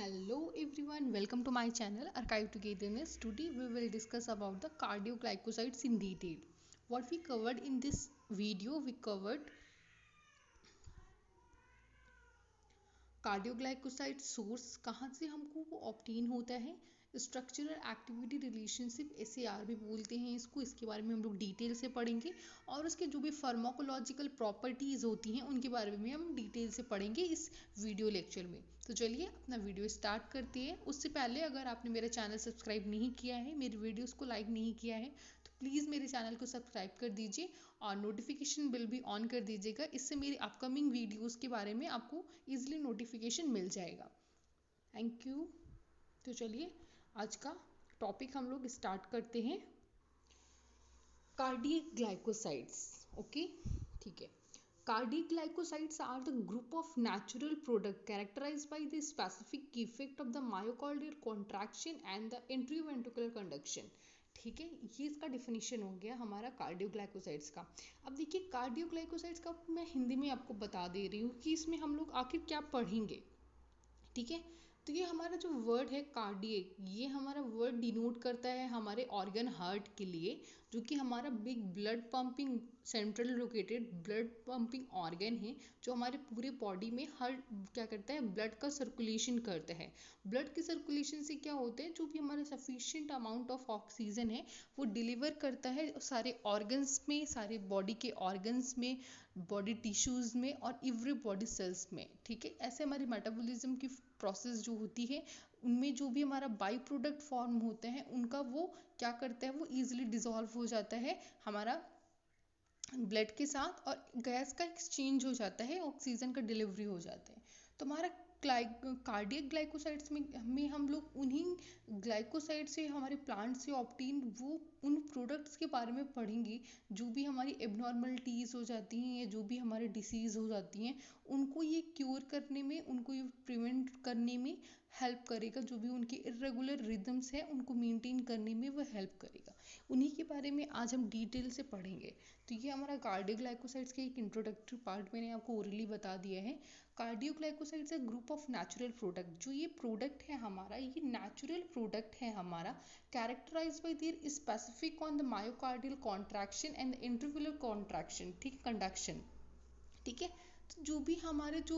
Hello everyone, welcome to my channel Archive Togetherness. Today we will discuss about the cardioglycosides in detail. What we covered in this video, we covered cardioglycoside source, कहाँ से हमको वो obtain होता है, structural activity relationship SAR भी बोलते हैं इसको, इसके बारे में हम लोग डिटेल से पढ़ेंगे और उसके जो भी फार्माकोलॉजिकल प्रॉपर्टीज़ होती हैं उनके बारे में हम डिटेल से पढ़ेंगे इस वीडियो लेक्चर में। तो चलिए अपना वीडियो स्टार्ट करते हैं। उससे पहले अगर आपने मेरा चैनल सब्सक्राइब नहीं किया है, मेरी वीडियोज़ को लाइक नहीं किया है, तो प्लीज़ मेरे चैनल को सब्सक्राइब कर दीजिए और नोटिफिकेशन बिल भी ऑन कर दीजिएगा। इससे मेरी अपकमिंग वीडियोज़ के बारे में आपको ईजिली नोटिफिकेशन मिल जाएगा। Thank you. तो चलिए आज का टॉपिक हम लोग स्टार्ट करते हैं। Cardiac glycosides. ओके, ठीक है। Cardiac glycosides are the group of natural product characterized by the specific effect of the myocardial contraction and the intraventricular conduction। ठीक है, ये इसका डिफिनीशन हो गया हमारा कार्डियोग्लाइकोसाइड्स का। अब देखिए कार्डियोग्लाइकोसाइड्स का मैं हिंदी में आपको बता दे रही हूँ कि इसमें हम लोग आखिर क्या पढ़ेंगे। ठीक है, तो ये हमारा जो वर्ड है कार्डियक, ये हमारा वर्ड डिनोट करता है हमारे ऑर्गन हार्ट के लिए, जो कि हमारा big blood pumping central located blood pumping organ है, जो हमारे पूरे बॉडी में हर क्या करता है, ब्लड का सर्कुलेशन करता है। ब्लड के सर्कुलेशन से क्या होता है, जो भी हमारा सफिशिएंट अमाउंट ऑफ ऑक्सीजन है वो डिलीवर करता है सारे ऑर्गन्स में, सारे बॉडी के ऑर्गन्स में, बॉडी टिश्यूज में और एवरी बॉडी सेल्स में। ठीक है, ऐसे हमारी मेटाबॉलिज्म की प्रोसेस जो होती है उनमें जो भी हमारा बाई प्रोडक्ट फॉर्म होते हैं उनका वो क्या करता है, वो इजीली डिसॉल्व हो जाता है हमारा ब्लड के साथ और गैस का एक्सचेंज हो जाता है, ऑक्सीजन का डिलीवरी हो जाता है। तो हमारा कार्डियक ग्लाइकोसाइड्स में हम लोग उन्हीं ग्लाइकोसाइड से, हमारे प्लांट से ऑब्टेन वो उन प्रोडक्ट्स के बारे में पढ़ेंगे जो भी हमारी एबनॉर्मलिटीज़ हो जाती हैं या जो भी हमारे डिसीज़ हो जाती हैं उनको ये क्योर करने में, उनको ये प्रिवेंट करने में हेल्प करेगा। जो भी उनके इरेगुलर रिदम्स हैं उनको मेंटेन करने में वो हेल्प करेगा। उन्हीं के बारे में आज हम डिटेल से पढ़ेंगे। तो ये हमारा कार्डियोग्लाइकोसाइड्स का एक इंट्रोडक्टरी पार्ट मैंने आपको ओरली बता दिया है। कार्डियोग्लाइकोसाइड्स है ग्रुप ऑफ नेचुरल प्रोडक्ट। जो ये प्रोडक्ट है हमारा, ये नेचुरल प्रोडक्ट है हमारा, characterised by their specific on the myocardial contraction and interval contraction, ठीक, कंडक्शन। ठीक है, तो जो भी हमारे जो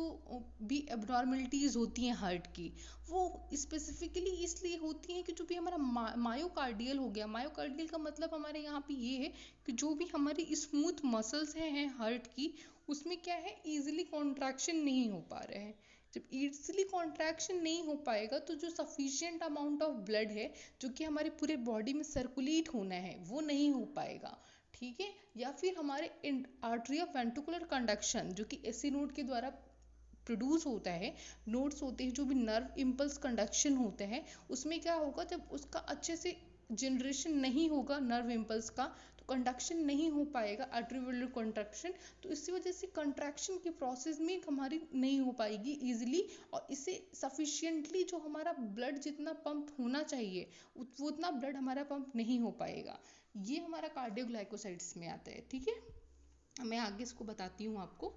भी एबनॉर्मलिटीज़ होती हैं हार्ट की, वो स्पेसिफिकली इसलिए होती हैं कि जो भी हमारा मायोकार्डियल हो गया, मायोकार्डियल का मतलब हमारे यहाँ पे ये है कि जो भी हमारी स्मूथ मसल्स हैं हार्ट की, उसमें क्या है, ईजिली कॉन्ट्रैक्शन नहीं हो पा रहे हैं। जब ईजिली कॉन्ट्रैक्शन नहीं हो पाएगा तो जो सफिशिएंट अमाउंट ऑफ ब्लड है जो कि हमारे पूरे बॉडी में सर्कुलेट होना है वो नहीं हो पाएगा। ठीक है, या फिर हमारे आर्टरी ऑफ वेंट्रिकुलर कंडक्शन जो कि एसी नोड के द्वारा प्रोड्यूस होता है, नोड्स होते हैं जो भी नर्व इम्पल्स कंडक्शन होते हैं, उसमें क्या होगा, जब उसका अच्छे से जनरेशन नहीं होगा नर्व इम्पल्स का तो कंडक्शन नहीं हो पाएगा, आर्टरीवेलर कंट्रैक्शन। तो इसी वजह से कंट्रैक्शन की प्रोसेस में हमारी नहीं हो पाएगी ईजिली, और इससे सफिशिएंटली जो हमारा ब्लड जितना पंप होना चाहिए वो उतना ब्लड हमारा पंप नहीं हो पाएगा। ये हमारा कार्डियोग्लाइकोसाइड्स में आता है। ठीक है, मैं आगे इसको बताती हूँ आपको।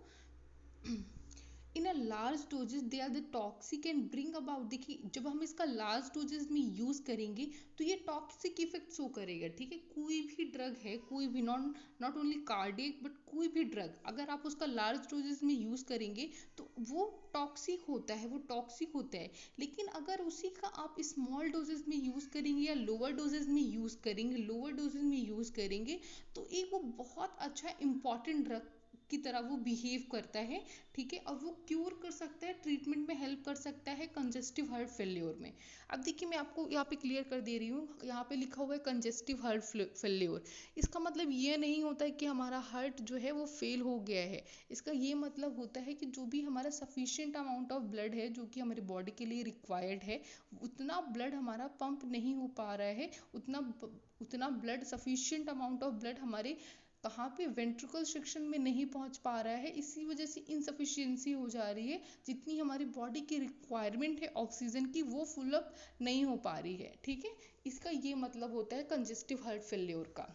In a large doses they are the toxic and bring about, देखिए जब हम इसका लार्ज डोजेज में यूज़ करेंगे तो ये टॉक्सिक इफेक्ट शो करेगा। ठीक है, कोई भी ड्रग है, कोई भी नॉट ओनली कार्डियक बट कोई भी ड्रग अगर आप उसका लार्ज डोजेज में यूज़ करेंगे तो वो टॉक्सिक होता है, वो टॉक्सिक होता है। लेकिन अगर उसी का आप स्मॉल डोजेज में यूज़ करेंगे या लोअर डोजेज में यूज़ करेंगे, लोअर डोजेज में यूज़ करेंगे तो एक वो बहुत अच्छा इंपॉर्टेंट ड्रग की तरह वो बिहेव करता है। ठीक है, और वो क्योर कर सकता है, ट्रीटमेंट में हेल्प कर सकता है कंजेस्टिव हार्ट फेल्योर में। अब देखिए मैं आपको यहाँ पे क्लियर कर दे रही हूँ, यहाँ पे लिखा हुआ है कंजेस्टिव हार्ट फेल्योर। इसका मतलब ये नहीं होता है कि हमारा हार्ट जो है वो फेल हो गया है। इसका ये मतलब होता है कि जो भी हमारा सफिशिएंट अमाउंट ऑफ ब्लड है जो कि हमारी बॉडी के लिए रिक्वायर्ड है, उतना ब्लड हमारा पंप नहीं हो पा रहा है, उतना blood, sufficient amount of blood हमारे कहाँ पे, वेंट्रिकल सेक्शन में नहीं पहुंच पा रहा है। इसी वजह से इनसफिशियंसी हो जा रही है, जितनी हमारी बॉडी की रिक्वायरमेंट है ऑक्सीजन की वो फुल अप नहीं हो पा रही है। ठीक है, इसका ये मतलब होता है कंजेस्टिव हार्ट फेल्योर का।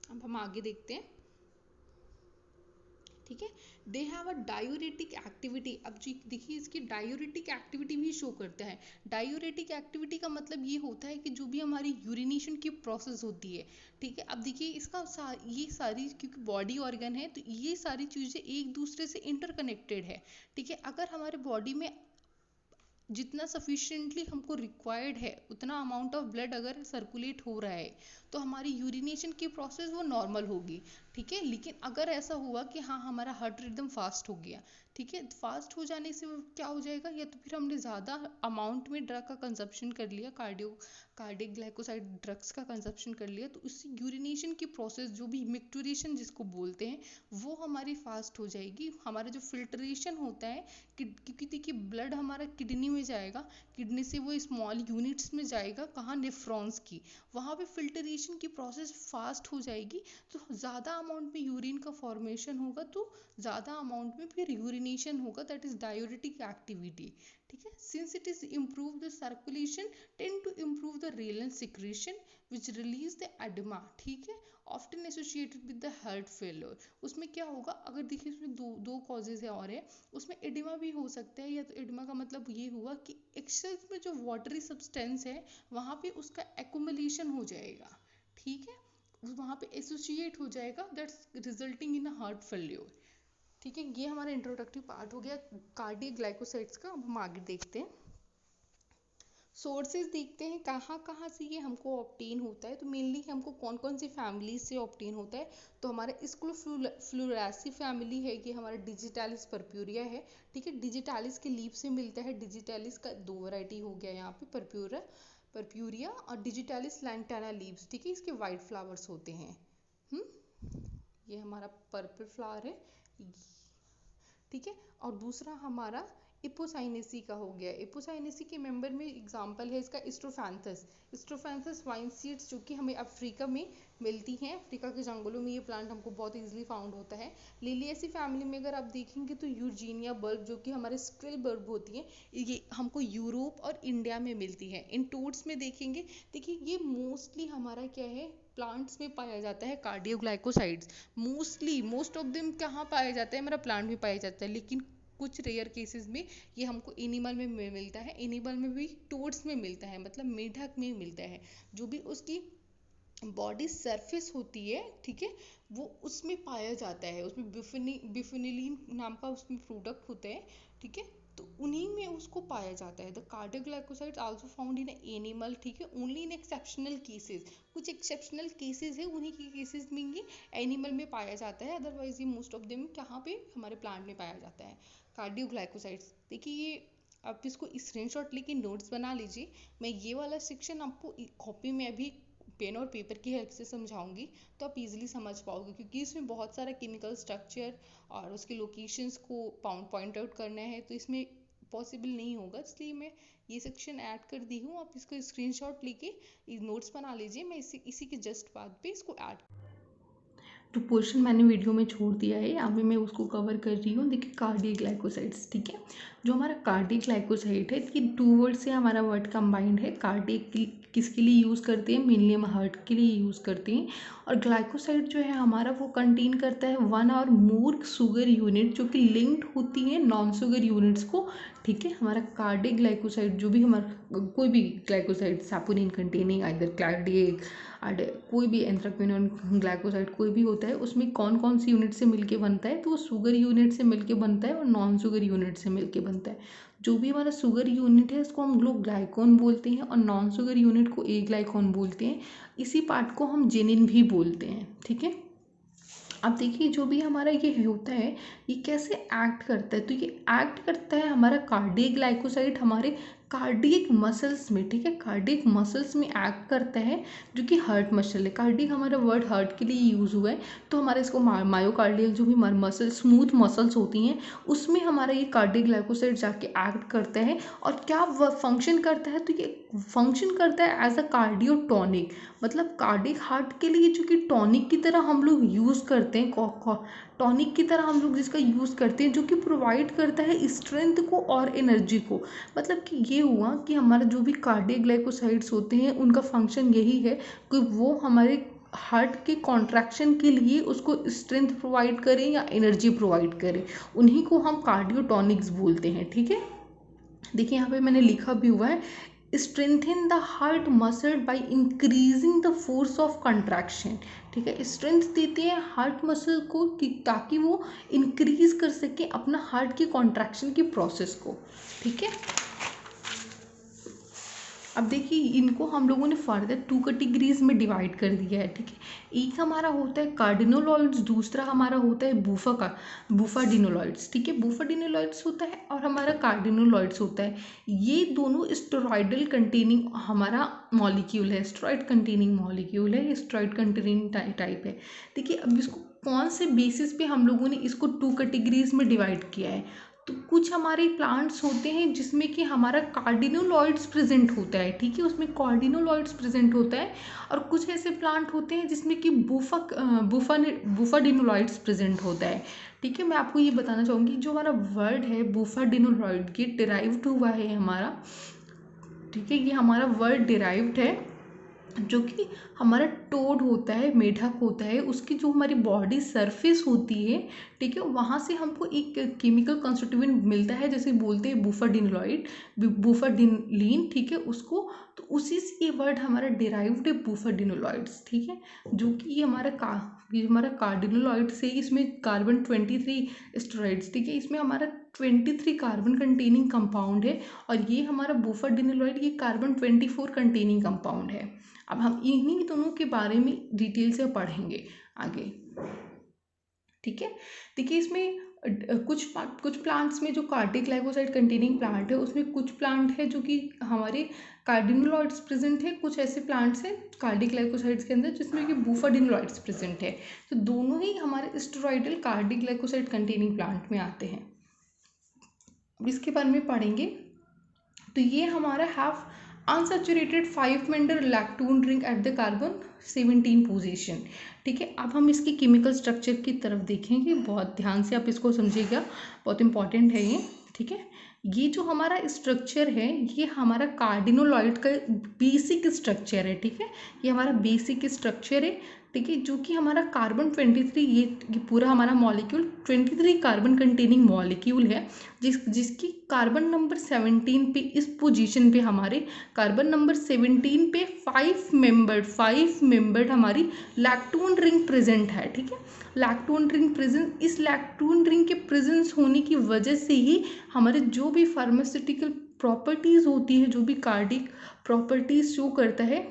अब हम आगे देखते हैं। ठीक है। They have a diuretic activity. अब जी देखिए इसकी डायूरेटिक एक्टिविटी भी शो करता है। डायूरेटिक एक्टिविटी का मतलब ये होता है कि जो भी हमारी यूरिनेशन की प्रोसेस होती है, ठीक है। अब देखिए इसका ये सारी, क्योंकि बॉडी ऑर्गन है तो ये सारी चीज़ें एक दूसरे से इंटरकनेक्टेड है, ठीक है। अगर हमारे बॉडी में जितना सफिशिएंटली हमको रिक्वायर्ड है उतना अमाउंट ऑफ ब्लड अगर सर्कुलेट हो रहा है तो हमारी यूरिनेशन की प्रोसेस वो नॉर्मल होगी, ठीक है। लेकिन अगर ऐसा हुआ कि हाँ हमारा हार्ट एकदम फास्ट हो गया, ठीक है, फास्ट हो जाने से क्या हो जाएगा, या तो फिर हमने ज़्यादा अमाउंट में ड्रग का कंजप्शन कर लिया, कार्डिक ग्लाइकोसाइड ड्रग्स का कंजप्शन कर लिया, तो उससे यूरिनेशन की प्रोसेस जो भी मिक्टुरेशन जिसको बोलते हैं वो हमारी फास्ट हो जाएगी। हमारा जो फिल्ट्रेशन होता है, क्योंकि देखिए ब्लड हमारा किडनी में जाएगा, किडनी से वो स्मॉल यूनिट्स में जाएगा, कहाँ, नेफ्रॉन्स की, वहाँ पे फिल्ट्रेशन की प्रोसेस फास्ट हो जाएगी, तो ज़्यादा अमाउंट में यूरिन का फॉर्मेशन होगा, तो ज़्यादा अमाउंट में फिर यूरिनेशन होगा, दैट इज डायूरेटिक एक्टिविटी, ठीक है। Since it is improve the circulation tend to improve the renal secretion which release the oedema, ठीक है, often associated with the heart failure. उसमें क्या होगा, अगर देखिए उसमें दो कॉजेज है और है, उसमें एडिमा भी हो सकता है, या तो एडिमा का मतलब ये हुआ कि एक्सेस में जो वाटरी सब्सटेंस है वहाँ पे उसका एक्युमुलेशन हो जाएगा, ठीक है, वहाँ पे एसोसिएट हो जाएगा, that's resulting in a heart failure, ठीक है। ये हमारा इंट्रोडक्टिव पार्ट हो गया कार्डियक ग्लाइकोसाइड्स का। अब हम आगे देखते हैं, सोर्सेज देखते हैं कहाँ कहाँ से ये हमको ऑब्टेन होता है। तो मेनली हमको कौन कौन सी फैमिलीज से ऑब्टेन होता है, तो हमारा स्क्लोफ्लुरासी फैमिली है, ये हमारा डिजिटालिस परप्यूरिया है, ठीक है। डिजिटालिस के लीफ से मिलता है, डिजिटालिस का दो वैरायटी हो गया यहाँ पे, परप्यूरिया और डिजिटालिस लैंटाना लीव्स, ठीक है, इसके वाइट फ्लावर्स होते हैं। ये हमारा पर्पल फ्लावर है, ठीक है। और दूसरा हमारा इपोसाइनेसी का हो गया। इपोसाइनेसी के मेंबर में एग्जांपल है इसका स्ट्रोफैंथस वाइन सीड्स, जो कि हमें अफ्रीका में मिलती हैं, अफ्रीका के जंगलों में ये प्लांट हमको बहुत इजीली फाउंड होता है। लिलिएसी फैमिली में अगर आप देखेंगे तो यूर्जीनिया बल्ब, जो कि हमारे स्क्विल बल्ब होती है, ये हमको यूरोप और इंडिया में मिलती है। इन टोड्स में देखेंगे, देखिए ये मोस्टली हमारा क्या है, प्लांट्स में पाया जाता है कार्डियोग्लाइकोसाइड्स, मोस्ट ऑफ देम कहाँ पाया जाता है, हमारा प्लांट में पाया जाता है, लेकिन कुछ रेयर केसेस में ये हमको एनिमल में मिलता है, एनिमल में भी टोड्स में मिलता है, मतलब मेढक में मिलता है, जो भी उसकी बॉडी सरफेस होती है, ठीक है, वो उसमें पाया जाता है, उसमें बिफिनिलीन नाम का उसमें प्रोडक्ट होता है, ठीक है, तो उन्हीं में उसको पाया जाता है। The cardioglycosides also found in animal, ठीक है, ओनली इन एक्सेप्शनल केसेस, कुछ एक्सेप्शनल केसेस है, उन्हीं के केसेस में ये एनिमल में पाया जाता है, अदरवाइज ये मोस्ट ऑफ देम कहाँ पे, हमारे प्लांट में पाया जाता है कार्डियोग्लाइकोसाइड्स। देखिए ये आप इसको स्क्रीनशॉट लेके नोट्स बना लीजिए, मैं ये वाला सेक्शन आपको कॉपी में अभी पेन और पेपर की हेल्प से समझाऊंगी, तो आप इजीली समझ पाओगे, क्योंकि इसमें बहुत सारा केमिकल स्ट्रक्चर और उसके लोकेशंस को पॉइंट आउट करना है, तो इसमें पॉसिबल नहीं होगा, इसलिए मैं ये सेक्शन ऐड कर दी हूँ। आप इसको स्क्रीनशॉट लेके नोट्स बना लीजिए, मैं इसी के जस्ट बाद पे इसको ऐड, जो पोर्शन मैंने वीडियो में छोड़ दिया है अभी मैं उसको कवर कर रही हूँ। देखिए कार्डियक ग्लाइकोसाइड्स, ठीक है, जो हमारा कार्डियक ग्लाइकोसाइड है, ये टू वर्ड से हमारा वर्ड कंबाइंड है। कार्डियक किसके लिए यूज़ करते हैं, मेनली हम हार्ट के लिए यूज़ करते हैं, और ग्लाइकोसाइड जो है हमारा वो कंटेन करता है 1 और मोर शुगर यूनिट, जो कि लिंक्ड होती है नॉन शुगर यूनिट्स को, ठीक है। हमारा कार्डियक ग्लाइकोसाइड जो भी हमारा कोई भी glycoside saponin containing either cardiac कोई भी एंथ्राक्विनोन ग्लाइकोसाइड कोई भी होता है, उसमें कौन कौन सी यूनिट से मिलके बनता है, तो वो शुगर यूनिट से मिलके बनता है और नॉन शुगर यूनिट से मिलके बनता है। जो भी हमारा शुगर यूनिट है उसको हम लोग ग्लाइकोन बोलते हैं, और नॉन शुगर यूनिट को ए ग्लाइकोन बोलते हैं। इसी पार्ट को हम जेनिन भी बोलते हैं, ठीक है। अब देखिए जो भी हमारा ये होता है ये कैसे एक्ट करता है, तो ये एक्ट करता है हमारा कार्डियक ग्लाइकोसाइड हमारे कार्डियक मसल्स में, ठीक है, कार्डियक मसल्स में एक्ट करता है, जो कि हार्ट मसल है। कार्डियक हमारा वर्ड हार्ट के लिए यूज़ हुआ है, तो हमारा इसको मायोकार्डियल जो भी मसल स्मूथ मसल्स होती हैं उसमें हमारा ये कार्डियक ग्लाइकोसाइड जाके एक्ट करता है, और क्या फंक्शन करता है, तो ये फंक्शन करता है एज अ कार्डियोटॉनिक, मतलब कार्डियक हार्ट के लिए जो कि टॉनिक की तरह हम लोग यूज़ करते हैं, टॉनिक की तरह हम लोग जिसका यूज़ करते हैं, जो कि प्रोवाइड करता है स्ट्रेंथ को और एनर्जी को। मतलब कि ये हुआ कि हमारा जो भी कार्डियक ग्लाइकोसाइड्स होते हैं उनका फंक्शन यही है कि वो हमारे हार्ट के कॉन्ट्रैक्शन के लिए उसको स्ट्रेंथ प्रोवाइड करें या एनर्जी प्रोवाइड करें, उन्हीं को हम कार्डियोटॉनिक्स बोलते हैं। ठीक है, देखिए यहाँ पे मैंने लिखा भी हुआ है, strengthen the heart muscle by increasing the force of contraction. ठीक है, स्ट्रेंथ देते हैं हार्ट मसल को कि ताकि वो इंक्रीज कर सके अपना हार्ट की कॉन्ट्रैक्शन की प्रोसेस को। ठीक है, अब देखिए इनको हम लोगों ने फर्दर 2 कैटेगरीज में डिवाइड कर दिया है। ठीक है, एक हमारा होता है कार्डिनोलॉइड्स, दूसरा हमारा होता है बूफाडिनोलॉइड्स। ठीक है, बूफाडिनोलॉइड्स होता है और हमारा कार्डिनोलॉइड्स होता है। ये दोनों स्टेरॉइडल कंटेनिंग हमारा मॉलिक्यूल है, स्टेरॉइड कंटेनिंग मॉलिक्यूल है, स्टेरॉइड कंटेनिंग टाइप है। देखिए अब इसको कौन से बेसिस पे हम लोगों ने इसको 2 कैटेगरीज में डिवाइड किया है, तो कुछ हमारे प्लांट्स होते हैं जिसमें कि हमारा कार्डिनोलॉइड्स प्रेजेंट होता है। ठीक है, उसमें कार्डिनोलॉइड्स प्रेजेंट होता है, और कुछ ऐसे प्लांट होते हैं जिसमें कि बूफाडिनोलॉइड्स प्रेजेंट होता है। ठीक है, मैं आपको ये बताना चाहूँगी जो हमारा वर्ड है बूफाडिनोलॉइड, ये डिराइव्ड हुआ है हमारा। ठीक है, ये हमारा वर्ड डिराइव्ड है, जो कि हमारा टोड होता है, मेढक होता है, उसकी जो हमारी बॉडी सरफेस होती है, ठीक है, वहाँ से हमको एक केमिकल कॉन्स्टिट्यूएंट मिलता है, जैसे बोलते हैं बूफाडिनोलॉइड, बूफाडिनलीन। ठीक है, उसको तो उसी से ये वर्ड हमारा डिराइव्ड है बूफाडिनोलॉइड्स। ठीक है, जो कि ये हमारा कार्डिनोलॉइड से, इसमें कार्बन 23 स्टेरॉइड्स। ठीक है, इसमें हमारा 23 कार्बन कंटेनिंग कंपाउंड है, और ये हमारा बूफाडिनोलॉइड ये कार्बन 24 कंटेनिंग कंपाउंड है। अब हम इन्हीं दोनों के बारे में डिटेल से पढ़ेंगे आगे। ठीक है, देखिए इसमें कुछ प्लांट्स में जो कार्डियोग्लाइकोसाइड कंटेनिंग प्लांट है, उसमें कुछ प्लांट है जो कि हमारे कार्डिनोलॉइड्स प्रेजेंट है, कुछ ऐसे प्लांट्स हैं कार्डियोग्लाइकोसाइड्स के अंदर जिसमें कि बूफाडिनोलॉइड्स प्रेजेंट है। तो दोनों ही हमारे स्टेरॉइडल कार्डियोग्लाइकोसाइड कंटेनिंग प्लांट में आते हैं। इसके बारे में पढ़ेंगे। तो ये हमारा have unsaturated 5 member lactone ring at the carbon 17 position. ठीक है, अब हम इसकी केमिकल स्ट्रक्चर की तरफ देखेंगे, बहुत ध्यान से आप इसको समझिएगा, बहुत इंपॉर्टेंट है ये। ठीक है, ये जो हमारा स्ट्रक्चर है ये हमारा कार्डिनोलॉइड का बेसिक स्ट्रक्चर है। ठीक है, ये हमारा बेसिक स्ट्रक्चर है। ठीक है, जो कि हमारा कार्बन 23 ये पूरा हमारा मॉलिक्यूल 23 कार्बन कंटेनिंग मॉलिक्यूल है, जिसकी कार्बन नंबर 17 पे, इस पोजीशन पे हमारे कार्बन नंबर 17 पे 5 मेंबर्ड हमारी लैक्टोन रिंग प्रेजेंट है। ठीक है, लैक्टोन रिंग प्रेजेंस, इस लैक्टोन रिंग के प्रेजेंस होने की वजह से ही हमारे जो भी फार्मास्यूटिकल प्रॉपर्टीज होती है, जो भी कार्डिक प्रॉपर्टीज शो करता है,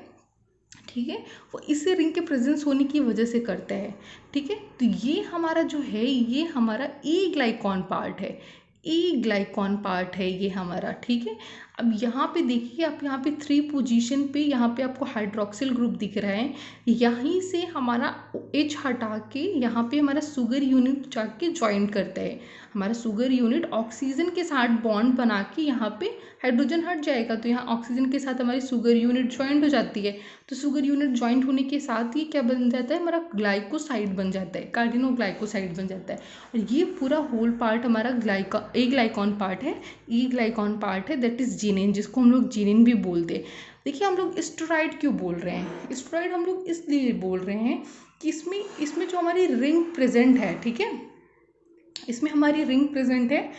ठीक है, वो इसी रिंग के प्रेजेंस होने की वजह से करता है। ठीक है, तो ये हमारा जो है ये हमारा ए ग्लाइकॉन पार्ट है, ए ग्लाइकॉन पार्ट है ये हमारा। ठीक है, अब यहाँ पे देखिए, आप यहाँ पे 3 पोजीशन पे यहाँ पे आपको हाइड्रोक्सिल ग्रुप दिख रहा है, यहीं से हमारा H हटा के यहाँ पे हमारा शुगर यूनिट जाके ज्वाइन करता है। हमारा शुगर यूनिट ऑक्सीजन के साथ बॉन्ड बना के यहाँ पे हाइड्रोजन हट जाएगा, तो यहाँ ऑक्सीजन के साथ हमारी शुगर यूनिट ज्वाइंट हो जाती है। तो शुगर यूनिट ज्वाइंट होने के साथ ही क्या बन जाता है, हमारा ग्लाइकोसाइड बन जाता है, कार्डिनोग्लाइकोसाइड बन जाता है। और ये पूरा होल पार्ट हमारा ए ग्लाइकॉन पार्ट है, ई ग्लाइकॉन पार्ट है, दैट इज जिनिन, जिसको हम लोग जिनिन भी बोलते हैं। देखिए हम लोग स्टेरॉइड क्यों बोल रहे हैं, स्टेरॉइड हम लोग इसलिए बोल रहे हैं कि इसमें जो हमारी रिंग प्रेजेंट है, ठीक है, इसमें हमारी रिंग प्रेजेंट है,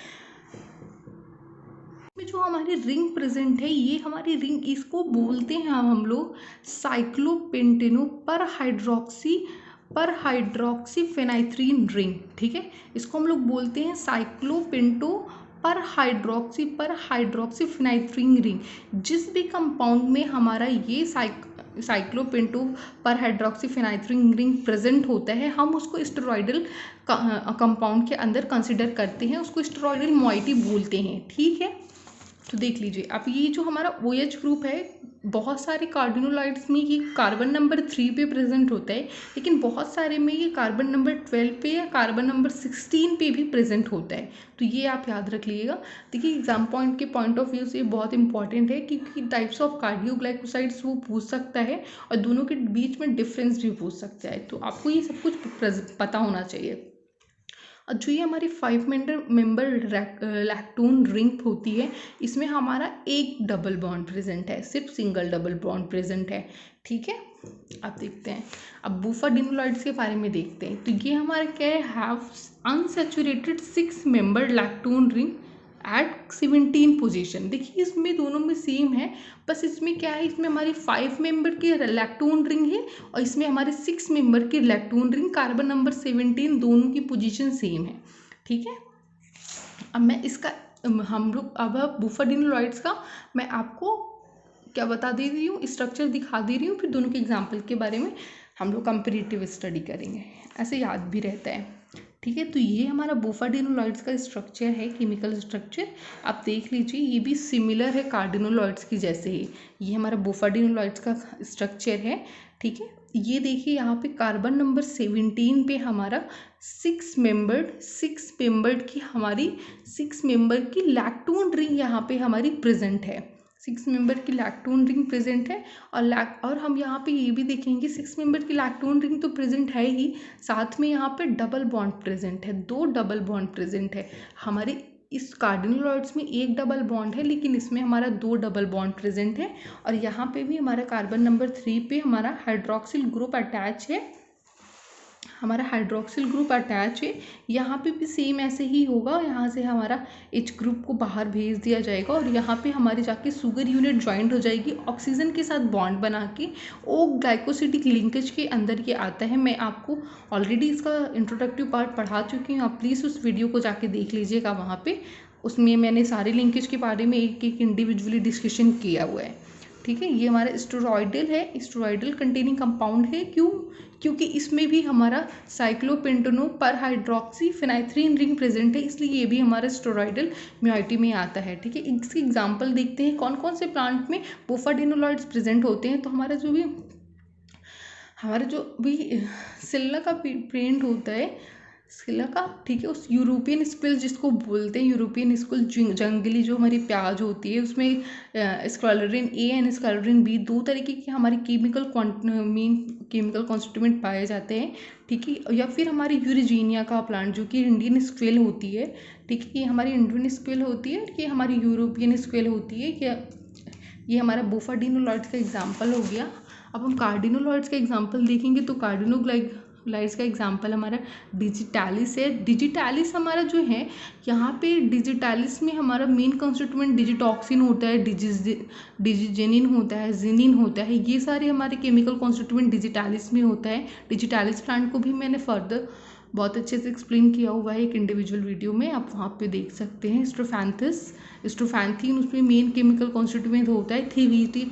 जो हमारी रिंग प्रेजेंट है, ये हमारी रिंग, इसको बोलते हैं हम लोग साइक्लोपेंटेनो पर हाइड्रोक्सी फेनाइथ्रीन रिंग। ठीक है, इसको हम लोग बोलते हैं साइक्लोपेंटो पर हाइड्रोक्सी फेनाइथ्रीन रिंग। जिस भी कंपाउंड में हमारा ये साइक्लोपेंटो पर हाइड्रोक्सी फेनाइथ्रीन रिंग प्रेजेंट होता है, हम उसको स्टेरॉइडल कंपाउंड के अंदर कंसिडर करते हैं, उसको स्टेरॉइडल मॉइटी बोलते हैं। ठीक है, तो देख लीजिए, अब ये जो हमारा OH ग्रुप है, बहुत सारे कार्डिनोलॉइड्स में ये कार्बन नंबर 3 पे प्रेजेंट होता है, लेकिन बहुत सारे में ये कार्बन नंबर 12 पे या कार्बन नंबर 16 पे भी प्रेजेंट होता है। तो ये आप याद रख लीजिएगा। देखिए एग्जाम पॉइंट के पॉइंट ऑफ व्यू से ये बहुत इंपॉर्टेंट है, क्योंकि टाइप्स ऑफ कार्डियोग्लाइकोसाइड्स वो पूछ सकता है, और दोनों के बीच में डिफरेंस भी पूछ सकता है, तो आपको ये सब कुछ पता होना चाहिए। जो ये हमारी 5 मेंबर लैक्टोन रिंग होती है, इसमें हमारा एक डबल बॉन्ड प्रेजेंट है, सिर्फ सिंगल डबल बॉन्ड प्रेजेंट है। ठीक है, अब देखते हैं, अब बूफाडिनोलॉइड्स के बारे में देखते हैं। तो ये हमारा क्या है, have unsaturated 6 member lactone ring at 17 position. देखिए इसमें दोनों में सेम है, बस इसमें क्या है, इसमें हमारी 5 मेंबर की लैक्टोन रिंग है और इसमें हमारे 6 मेंबर की लैक्टोन रिंग, कार्बन नंबर 17 दोनों की पोजीशन सेम है। ठीक है, अब मैं इसका हम लोग अब बूफाडिनोलॉइड्स का मैं आपको क्या बता दे रही हूँ, स्ट्रक्चर दिखा दे रही हूँ, फिर दोनों के एग्जाम्पल के बारे में हम लोग कंपेरेटिव स्टडी करेंगे, ऐसे याद भी रहता है। ठीक है, तो ये हमारा बूफाडिनोलॉइड्स का स्ट्रक्चर है, केमिकल स्ट्रक्चर। आप देख लीजिए, ये भी सिमिलर है कार्डिनोलॉइड्स की जैसे ही, ये हमारा बूफाडिनोलॉइड्स का स्ट्रक्चर है। ठीक है, ये देखिए यहाँ पे कार्बन नंबर 17 पे हमारा 6 मेंबर्ड की हमारी 6 मेंबर की लैक्टोन रिंग यहाँ पे हमारी प्रेजेंट है, 6 मेंबर की लैक्टोन रिंग प्रेजेंट है। और हम यहाँ पे ये भी देखेंगे, 6 मेंबर की लैक्टोन रिंग तो प्रेजेंट है ही, साथ में यहाँ पे डबल बॉन्ड प्रेजेंट है, 2 डबल बॉन्ड प्रेजेंट है। हमारे इस कार्डिनोलॉइड्स में एक डबल बॉन्ड है, लेकिन इसमें हमारा 2 डबल बॉन्ड प्रेजेंट है। और यहाँ पे भी हमारा कार्बन नंबर 3 पे हमारा हाइड्रोक्सिल ग्रुप अटैच है, हमारा हाइड्रोक्सिल ग्रुप अटैच है। यहाँ पे भी सेम ऐसे ही होगा, यहाँ से हमारा H ग्रुप को बाहर भेज दिया जाएगा और यहाँ पे हमारी जाके शुगर यूनिट ज्वाइंट हो जाएगी, ऑक्सीजन के साथ बॉन्ड बना के ओ ग्लाइकोसिडिक लिंकेज के अंदर ये आता है। मैं आपको ऑलरेडी इसका इंट्रोडक्टिव पार्ट पढ़ा चुकी हूँ, आप प्लीज़ उस वीडियो को जाके देख लीजिएगा, वहाँ पे उसमें मैंने सारे लिंकेज के बारे में एक एक इंडिविजुअली डिस्कशन किया हुआ है। ठीक है, ये हमारा स्टेरॉयडल है, स्टेरॉयडल कंटेनिंग कंपाउंड है। क्यों? क्योंकि इसमें भी हमारा साइक्लोपेंटेनो पर हाइड्रोक्सी फिनाइथ्रीन रिंग प्रेजेंट है, इसलिए ये भी हमारा स्टेरॉयडल म्योइटी में आता है। ठीक है, इसके एग्जांपल देखते हैं कौन कौन से प्लांट में बूफाडिनोलॉइड्स प्रेजेंट होते हैं। तो हमारा जो भी सिल्ला का पेंट होता है, सिल्ला का, ठीक है, उस यूरोपियन स्क्विल जिसको बोलते हैं, यूरोपियन स्क्विल जंगली जो हमारी प्याज होती है, उसमें स्क्वालरिन ए एंड स्क्वालरिन बी 2 तरीके की हमारी मेन केमिकल कॉन्स्टिट्यूएंट पाए जाते हैं। ठीक है, या फिर हमारी यूरेजीनिया का प्लांट जो कि इंडियन स्क्विल होती है। ठीक है, ये हमारी इंडियन स्क्विल होती है, ये हमारी यूरोपियन स्क्विल होती है। ये हमारा बूफाडिनोलॉइड्स का एग्जाम्पल हो गया। अब हम कार्डिनोलॉइड्स का एग्जाम्पल देखेंगे, तो कार्डिनोलाइड्स का एग्जाम्पल हमारा डिजिटैलिस है। डिजिटैलिस हमारा जो है, यहाँ पे डिजिटैलिस में हमारा मेन कंस्टिट्यूएंट डिजिटॉक्सिन होता है, डिजिजेनिन होता है, जिनिन होता है, ये सारे हमारे केमिकल कॉन्स्टिट्यूएंट डिजिटैलिस में होता है। डिजिटैलिस प्लांट को भी मैंने फर्दर बहुत अच्छे से एक्सप्लेन किया हुआ है एक इंडिविजुअल वीडियो में, आप वहाँ पे देख सकते हैं। स्ट्रोफैंथीन उसमें मेन केमिकल कॉन्स्टिट्यूएंट होता है, थिवीटिन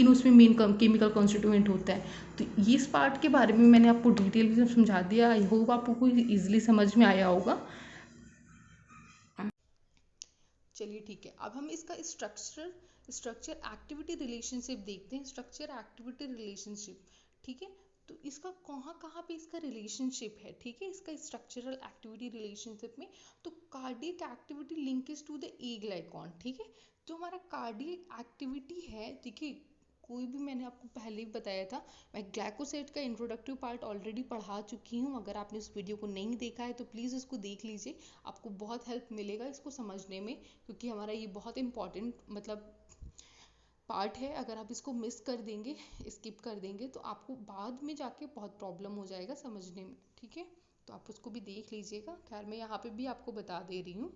उसमें मेन केमिकल कॉन्स्टिट्यूएंट होता है। तो इस पार्ट के बारे में मैंने आपको डिटेल में समझा दिया, आई होप आपको ईजिली समझ में आया होगा। चलिए ठीक है, अब हम इसका स्ट्रक्चर एक्टिविटी रिलेशनशिप देखते हैं। स्ट्रक्चर एक्टिविटी रिलेशनशिप, ठीक है, तो इसका कहाँ कहाँ पे इसका रिलेशनशिप है। ठीक है, इसका स्ट्रक्चरल एक्टिविटी रिलेशनशिप में, तो cardiac activity linkage to the aglycone. ठीक है, जो हमारा कार्डियक एक्टिविटी है, देखिए कोई भी, मैंने आपको पहले भी बताया था, मैं ग्लाइकोसाइड का इंट्रोडक्टिव पार्ट ऑलरेडी पढ़ा चुकी हूँ। अगर आपने उस वीडियो को नहीं देखा है तो प्लीज़ उसको देख लीजिए, आपको बहुत हेल्प मिलेगा इसको समझने में, क्योंकि हमारा ये बहुत इंपॉर्टेंट मतलब पार्ट है। अगर आप इसको मिस कर देंगे, स्किप कर देंगे, तो आपको बाद में जाके बहुत प्रॉब्लम हो जाएगा समझने में। ठीक है, तो आप उसको भी देख लीजिएगा। खैर मैं यहाँ पे भी आपको बता दे रही हूँ,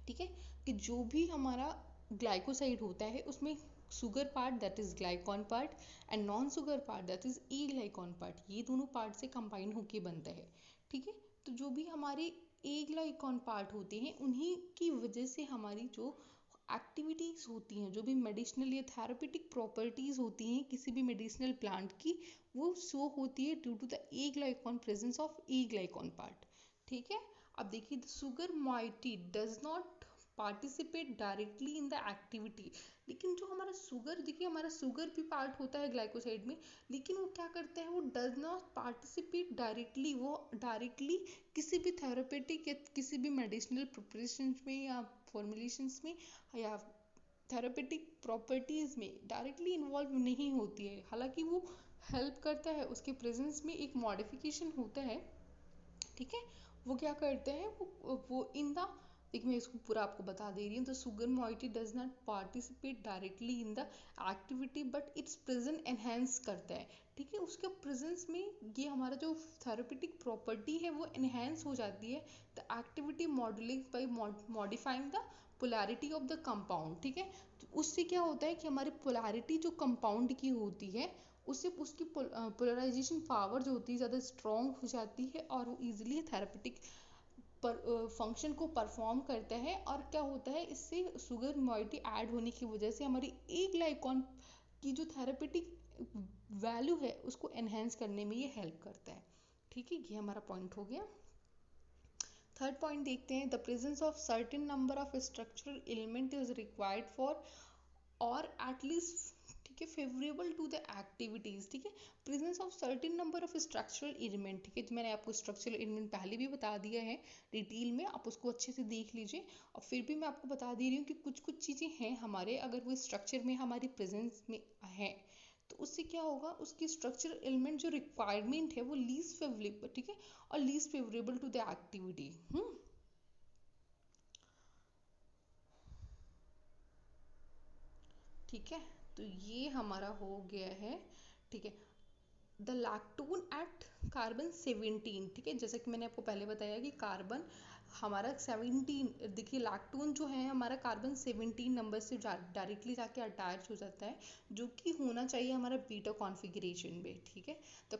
ठीक है, कि जो भी हमारा ग्लाइकोसाइड होता है उसमें sugar part that is glycon part and non sugar part that is aglycone part, ये दोनों पार्ट से कंबाइन होके बनता है। ठीक है, तो जो भी हमारे ए ग्लाइकॉन पार्ट होते हैं, उन्हीं की वजह से हमारी जो एक्टिविटीज होती हैं, जो भी मेडिसिनल या थेरापेटिक प्रॉपर्टीज होती हैं किसी भी मेडिसिनल प्लांट की, वो शो होती है due to the aglycone presence of aglycone part. ठीक है, अब देखिए, sugar moiety does not participate directly in the activity. लेकिन जो हमारा शुगर, देखिए हमारा शुगर भी पार्ट होता है ग्लाइकोसाइड में, लेकिन वो क्या करता है, वो डज नॉट पार्टिसिपेट डायरेक्टली, वो डायरेक्टली किसी भी थेरापेटिक या किसी भी मेडिसिनल प्रिपरेशन में या फॉर्मुलेशंस में या थेरापेटिक प्रॉपर्टीज में डायरेक्टली इन्वॉल्व नहीं होती है। हालांकि वो हेल्प करता है, उसके प्रेजेंस में एक मॉडिफिकेशन होता है, ठीक है। वो क्या करते हैं, वो इन द, देखिए मैं इसको पूरा आपको बता दे रही हूँ, the sugar moiety does not participate directly in the activity but it's present enhance करता है। ठीक है, उसके प्रेजेंस में ये हमारा जो थेरेपेटिक प्रॉपर्टी है वो एनहेंस हो जाती है। The activity modulate by modifying the polarity of the compound. ठीक है, तो उससे क्या होता है कि हमारी पोलैरिटी जो कंपाउंड की होती है उससे उसकी पोलराइजेशन पावर जो होती है ज़्यादा स्ट्रॉन्ग हो जाती है और वो ईजिली थेरेपेटिक पर फंक्शन को परफॉर्म करता है। और क्या होता है, इससे शुगर मोइटी ऐड होने की वजह से हमारी ए ग्लाइकॉन की जो थेरेपेटिक वैल्यू है उसको एनहेंस करने में ये हेल्प करता है। ठीक है, ये हमारा पॉइंट हो गया। थर्ड पॉइंट देखते हैं, the presence of certain number of structural element is required for और एटलीस्ट, ठीक है, फेवरेबल टू द एक्टिविटीज। ठीक है, presence of certain number of structural element. ठीक है, तो मैंने आपको स्ट्रक्चरल एलिमेंट पहले भी बता दिया है डिटेल में, आप उसको अच्छे से देख लीजिए। और फिर भी मैं आपको बता दे रही हूँ कि कुछ कुछ चीज़ें हैं हमारे, अगर वो स्ट्रक्चर में हमारी प्रेजेंस में है तो उससे क्या होगा, उसकी स्ट्रक्चरल एलिमेंट जो रिक्वायरमेंट है वो लीस्ट फेवरेबल, ठीक है, और least favourable to the activity. ठीक है, तो ये हमारा हो गया है। ठीक है, द लैक्टोन एट कार्बन 17। ठीक है, जैसा कि मैंने आपको पहले बताया कि कार्बन हमारा 17, देखिए लैक्टोन जो है हमारा कार्बन 17 नंबर से डायरेक्टली जाके अटैच हो जाता है, जो कि होना चाहिए हमारा बीटा कॉन्फ़िगरेशन में। ठीक है, तो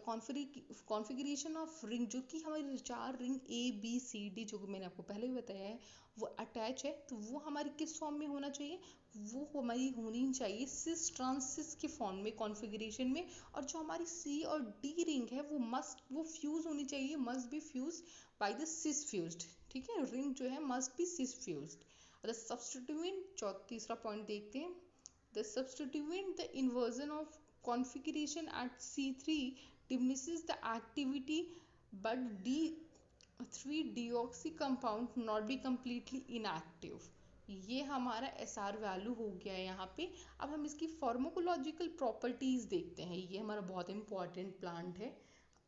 कॉन्फ़िगरेशन ऑफ रिंग जो कि हमारी 4 ring A B C D जो मैंने आपको पहले भी बताया है वो अटैच है, तो वो हमारी किस फॉर्म में होना चाहिए, वो हमारी होनी चाहिए सिस ट्रांसिस के फॉर्म में, कॉन्फ़िगरेशन में। और जो हमारी सी और डी रिंग है वो फ्यूज होनी चाहिए, must be fuse by the cis fused. ठीक है, रिंग जो है must be cis fused. The substituent, तीसरा पॉइंट देखते हैं, the substituent the inversion of configuration at C3 diminishes the activity but D3 deoxy compound not be completely inactive। ये हमारा SR value हो गया है यहाँ पे। अब हम इसकी फार्माकोलॉजिकल प्रॉपर्टीज देखते हैं, ये हमारा बहुत इंपॉर्टेंट प्लांट है,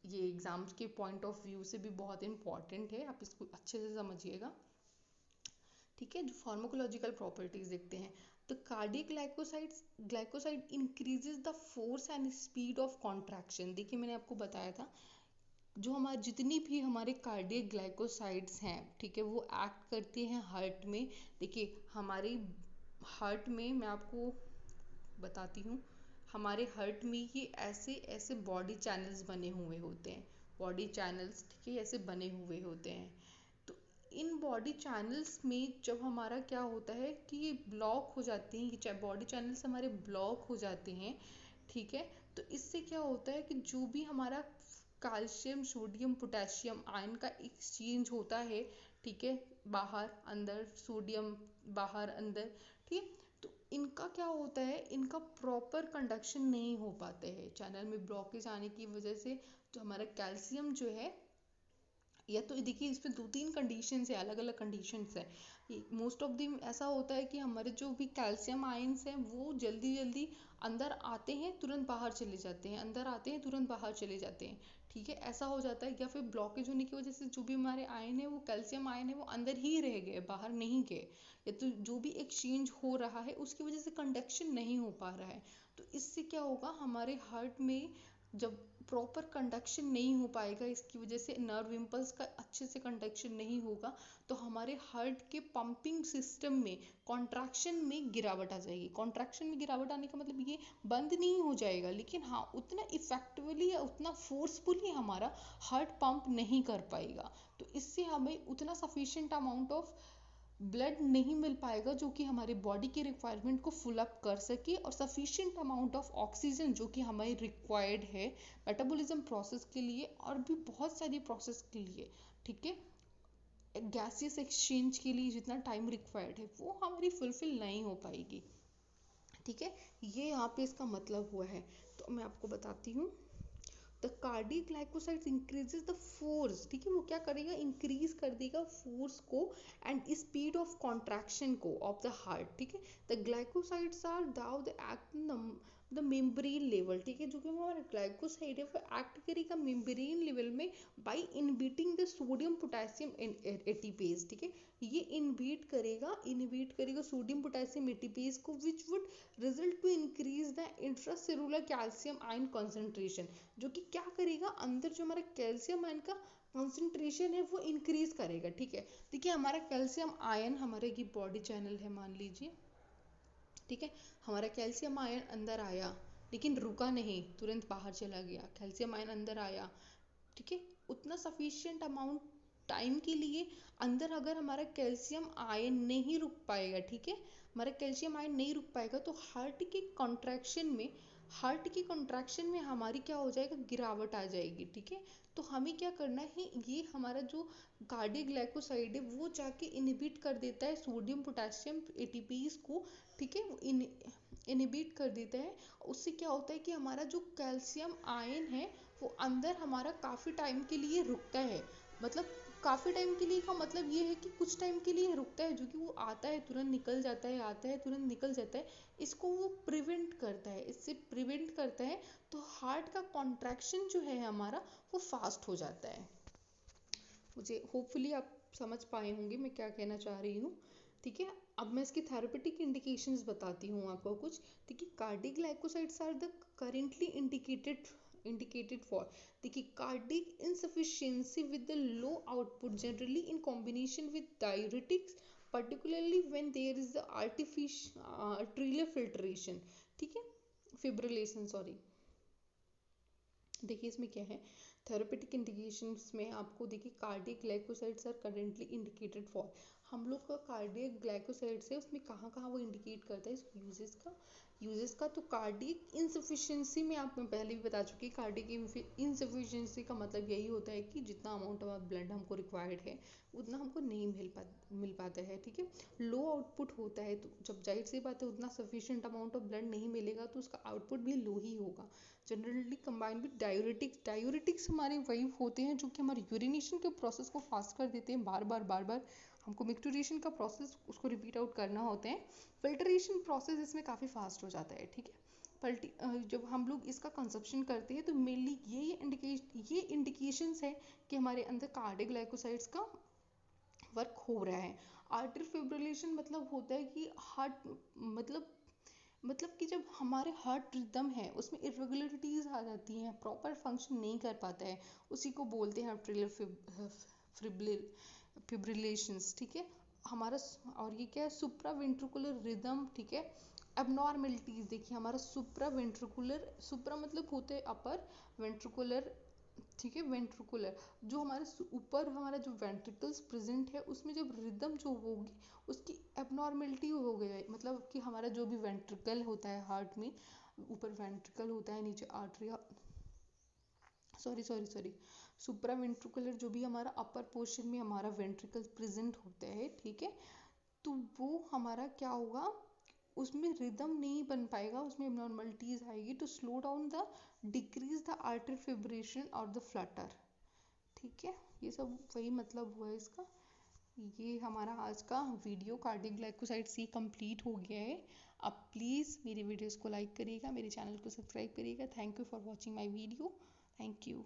ये एग्जाम्स के पॉइंट ऑफ व्यू से भी बहुत इंपॉर्टेंट है, आप इसको अच्छे से समझिएगा। ठीक है, जो फार्माकोलॉजिकल प्रॉपर्टीज देखते हैं, तो cardiac glycoside increases the force and speed of contraction. देखिए मैंने आपको बताया था जो हमारे जितनी भी हमारे कार्डियक ग्लाइकोसाइड्स हैं, ठीक है, वो एक्ट करते हैं हार्ट में। देखिए हमारे हार्ट में, मैं आपको बताती हूँ, हमारे हार्ट में ये ऐसे ऐसे बॉडी चैनल्स बने हुए होते हैं, बॉडी चैनल्स, ठीक है, ऐसे बने हुए होते हैं। तो इन बॉडी चैनल्स में जब हमारा क्या होता है कि ये ब्लॉक हो जाते हैं, ये बॉडी चैनल्स हमारे ब्लॉक हो जाते हैं। ठीक है, तो इससे क्या होता है कि जो भी हमारा कैल्शियम सोडियम पोटेशियम आयन का एक्सचेंज होता है, ठीक है, बाहर अंदर, सोडियम बाहर अंदर, ठीक है, तो इनका क्या होता है, इनका प्रॉपर कंडक्शन नहीं हो पाते हैं चैनल में ब्लॉकेज आने की वजह से। जो हमारा कैल्शियम जो है, या तो देखिए इसमें 2-3 कंडीशंस है, अलग अलग कंडीशंस है। मोस्ट ऑफ द ऐसा होता है कि हमारे जो भी कैल्शियम आयंस हैं वो जल्दी जल्दी अंदर आते हैं तुरंत बाहर चले जाते हैं, अंदर आते हैं तुरंत बाहर चले जाते हैं। ठीक है, ऐसा हो जाता है। या फिर ब्लॉकेज होने की वजह से जो भी हमारे आयन है, वो कैल्शियम आयन है, वो अंदर ही रह गए, बाहर नहीं गए, या तो जो भी एक्सचेंज हो रहा है उसकी वजह से कंडक्शन नहीं हो पा रहा है। तो इससे क्या होगा, हमारे हार्ट में जब प्रॉपर कंडक्शन नहीं हो पाएगा, इसकी वजह से नर्व इम्पल्स का अच्छे से कंडक्शन नहीं होगा, तो हमारे हार्ट के पंपिंग सिस्टम में कॉन्ट्रैक्शन में गिरावट आ जाएगी। कॉन्ट्रैक्शन में गिरावट आने का मतलब ये बंद नहीं हो जाएगा, लेकिन हाँ उतना इफेक्टिवली या उतना फोर्सफुली हमारा हार्ट पंप नहीं कर पाएगा। तो इससे हमें उतना सफिशिएंट अमाउंट ऑफ ब्लड नहीं मिल पाएगा जो कि हमारे बॉडी के रिक्वायरमेंट को फुल अप कर सके, और सफिशिएंट अमाउंट ऑफ ऑक्सीजन जो कि हमारी रिक्वायर्ड है मेटाबॉलिज्म प्रोसेस के लिए और भी बहुत सारी प्रोसेस के लिए। ठीक है, गैसियस एक्सचेंज के लिए जितना टाइम रिक्वायर्ड है वो हमारी फुलफिल नहीं हो पाएगी। ठीक है, ये यहाँ पे इसका मतलब हुआ है। तो मैं आपको बताती हूँ, the cardiac glycosides increases the force. ठीक है, वो क्या करेगा, इंक्रीज कर देगा फोर्स को एंड स्पीड ऑफ कॉन्ट्रैक्शन को ऑफ द हार्ट। ठीक है, the glycosides are thought the act the membrane level, ठीक है, जो कि हमारा ग्लाइकोसाइड है वो एक्ट करेगा मेम्ब्रेन लेवल में by inhibiting the sodium potassium ATPase, ठीक है, ये इनहिबिट करेगा सोडियम पोटेशियम एटीपेज को, which would result to increase the intracellular calcium ion concentration, जो कि क्या करेगा, अंदर जो हमारा कैल्शियम आयन का कॉन्सेंट्रेशन है वो इंक्रीज करेगा, ठीक है। देखिए हमारा कैल्शियम आयन हमारे की बॉडी चैनल है मान लीजिए, ठीक है, हमारा कैल्शियम आयन अंदर आया लेकिन रुका नहीं, तुरंत बाहर चला गया, कैल्शियम आयन अंदर आया, ठीक है, उतना सफिशिएंट अमाउंट टाइम के लिए अंदर अगर हमारा कैल्शियम आयन नहीं रुक पाएगा, ठीक है, हमारा कैल्शियम आयन नहीं रुक पाएगा तो हार्ट की कॉन्ट्रैक्शन में हमारी क्या हो जाएगा, गिरावट आ जाएगी, ठीक है। तो हमें क्या करना है, ये हमारा जो कार्डियक ग्लाइकोसाइड है वो जाके इनहिबिट कर देता है सोडियम पोटेशियम एटीपीज को, ठीक है, वो इनहिबिट कर देता है। उससे क्या होता है कि हमारा जो कैल्शियम आयन है वो अंदर हमारा काफ़ी टाइम के लिए रुकता है, मतलब काफ़ी टाइम के लिए का मतलब ये है कि कुछ टाइम के लिए रुकता है, जो कि वो आता है तुरंत निकल जाता है, आता है तुरंत निकल जाता है, इसको वो प्रिवेंट करता है, इससे प्रिवेंट करता है, तो हार्ट का कॉन्ट्रैक्शन जो है हमारा वो फास्ट हो जाता है। मुझे होपफुली आप समझ पाए होंगे मैं क्या कहना चाह रही हूँ, ठीक है। अब मैं इसकी थेरेपेटिक इंडिकेशंस बताती हूँ आपको कुछ, ठीक है। Cardiac glycosides are the currently indicated for, देखिए, cardiac insufficiency with the low output generally in combination with diuretics, particularly when there is the arterial filtration, ठीक है, fibrillation, सॉरी। देखिए इसमें क्या है, थेरेपेटिक इंडिकेशंस में आपको देखिए cardiac glycosides are currently indicated for, हम लोग का कार्डियक ग्लाइकोसाइड्स है उसमें कहाँ कहाँ वो इंडिकेट करता है इसको यूजेस का तो कार्डियक इंसफिशिएंसी में आप मैं पहले भी बता चुकी, कार्डियक इंसफिशिएंसी का मतलब यही होता है कि जितना अमाउंट ऑफ ब्लड हमको रिक्वायर्ड है उतना हमको नहीं मिल पाता है, ठीक है। लो आउटपुट होता है तो जब जाहिर सी बात है उतना सफिशिएंट अमाउंट ऑफ ब्लड नहीं मिलेगा तो उसका आउटपुट भी लो ही होगा। जनरली कंबाइंड विद डायूरेटिक्स हमारे वही होते हैं जो कि हमारे यूरिनेशन के प्रोसेस को फास्ट कर देते हैं, बार बार हमको मिक्टुरेशन का प्रोसेस उसको रिपीट आउट करना होता है, फिल्ट्रेशन प्रोसेस इसमें काफ़ी फास्ट हो जाता है, ठीक है। जब हम लोग इसका कंजप्शन करते हैं तो मेनली ये इंडिकेशंस है कि हमारे अंदर कार्डियक ग्लाइकोसाइड्स का वर्क हो रहा है। आर्टरी फिब्रिलेशन मतलब होता है कि हार्ट मतलब कि जब हमारे हार्ट रिदम है उसमें इरेगुलरिटीज़ आ जाती हैं, प्रॉपर फंक्शन नहीं कर पाता है, उसी को बोलते हैं आर्टेरियल फिब्रिलेशंस, ठीक है। हमारा और ये क्या है, सुप्रा वेंट्रिकुलर रिदम, ठीक है। एबनॉर्मेलिटीज़ देखिए हमारा सुप्रा मतलब होते हैं अपर, वेंट्रिकुलर, ठीक है, वेंट्रिकुलर जो हमारे ऊपर हमारा जो वेंट्रिकल्स प्रेजेंट है उसमें जब रिदम जो होगी उसकी एबनॉर्मेलिटी हो गई है, मतलब कि हमारा जो भी वेंट्रिकल होता है हार्ट में, ऊपर वेंट्रिकल होता है नीचे आर्टरिया, सॉरी सुप्रा वेंट्रिकुलर जो भी हमारा अपर पोर्शन में हमारा वेंट्रिकल प्रेजेंट होता है, ठीक है, तो वो हमारा क्या होगा, उसमें रिदम नहीं बन पाएगा, उसमें एबनॉर्मलिटीज आएगी तो slow down the decrease the artery fibrillation और द फ्लटर, ठीक है। ये सब वही मतलब हुआ है इसका। ये हमारा आज का वीडियो कार्डियक ग्लाइकोसाइड सी कंप्लीट हो गया है। आप प्लीज़ मेरी वीडियोस को लाइक करिएगा, मेरे चैनल को सब्सक्राइब करिएगा। Thank you for watching my video, thank you.